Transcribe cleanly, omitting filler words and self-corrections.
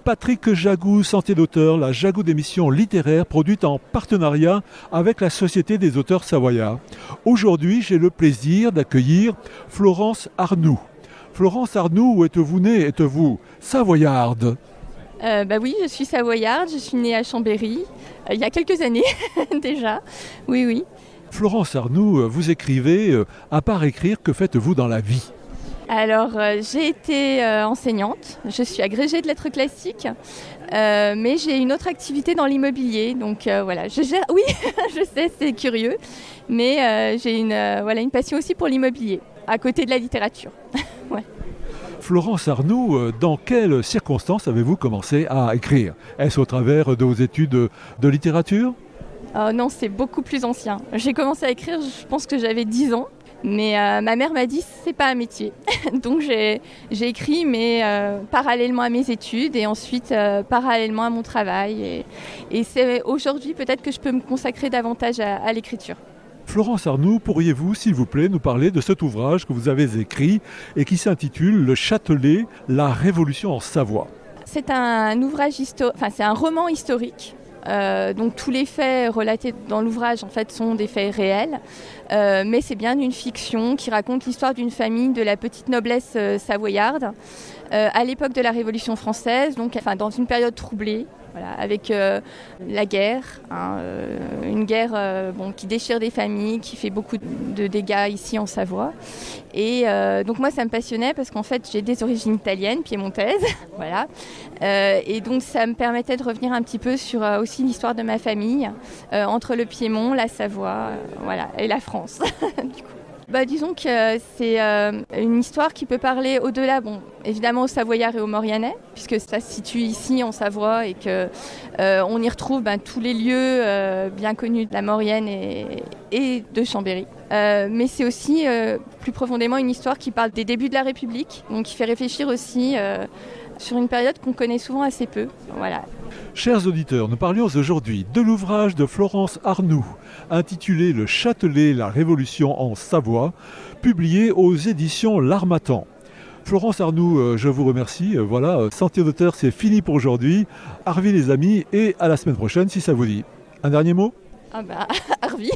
Patrick Jagou, Sentier d'auteur, la Jagou d'émission littéraire produite en partenariat avec la Société des auteurs savoyards. Aujourd'hui, j'ai le plaisir d'accueillir Florence Arnoux. Florence Arnoux, où êtes-vous née? Êtes-vous savoyarde? Oui, je suis savoyarde, je suis née à Chambéry, il y a quelques années déjà, oui. Florence Arnoux, vous écrivez, à part écrire, que faites-vous dans la vie? Alors, j'ai été enseignante, je suis agrégée de lettres classiques, mais j'ai une autre activité dans l'immobilier, donc voilà, je gère, oui, je sais, c'est curieux, mais j'ai une passion aussi pour l'immobilier, à côté de la littérature. Ouais. Florence Arnoux, dans quelles circonstances avez-vous commencé à écrire? Est-ce au travers de vos études de littérature? Non, c'est beaucoup plus ancien. J'ai commencé à écrire, je pense que j'avais 10 ans. Mais ma mère m'a dit c'est pas un métier. Donc j'ai écrit, mais parallèlement à mes études et ensuite parallèlement à mon travail. Et c'est aujourd'hui peut-être que je peux me consacrer davantage à l'écriture. Florence Arnoux, pourriez-vous, s'il vous plaît, nous parler de cet ouvrage que vous avez écrit et qui s'intitule Le Châtelet, la Révolution en Savoie? C'est un ouvrage c'est un roman historique. Donc tous les faits relatés dans l'ouvrage en fait sont des faits réels, mais c'est bien une fiction qui raconte l'histoire d'une famille de la petite noblesse savoyarde à l'époque de la Révolution française, donc dans une période troublée. Voilà, avec la guerre, une guerre qui déchire des familles, qui fait beaucoup de dégâts ici en Savoie. Et donc moi ça me passionnait parce qu'en fait j'ai des origines italiennes, piémontaises, voilà. Et donc ça me permettait de revenir un petit peu sur aussi l'histoire de ma famille, entre le Piémont, la Savoie, voilà, et la France. Du coup. Disons que c'est une histoire qui peut parler au-delà, évidemment aux Savoyards et aux Mauriennais, puisque ça se situe ici en Savoie et qu'on y retrouve tous les lieux bien connus de la Maurienne et de Chambéry. Mais c'est aussi plus profondément une histoire qui parle des débuts de la République, donc qui fait réfléchir aussi sur une période qu'on connaît souvent assez peu. Voilà. Chers auditeurs, nous parlions aujourd'hui de l'ouvrage de Florence Arnoux, intitulé Le Châtelet, la Révolution en Savoie, publié aux éditions L'Harmattan. Florence Arnoux, je vous remercie. Voilà, Sentier d'auteur, c'est fini pour aujourd'hui. Arvi les amis, et à la semaine prochaine si ça vous dit. Un dernier mot? Arvi.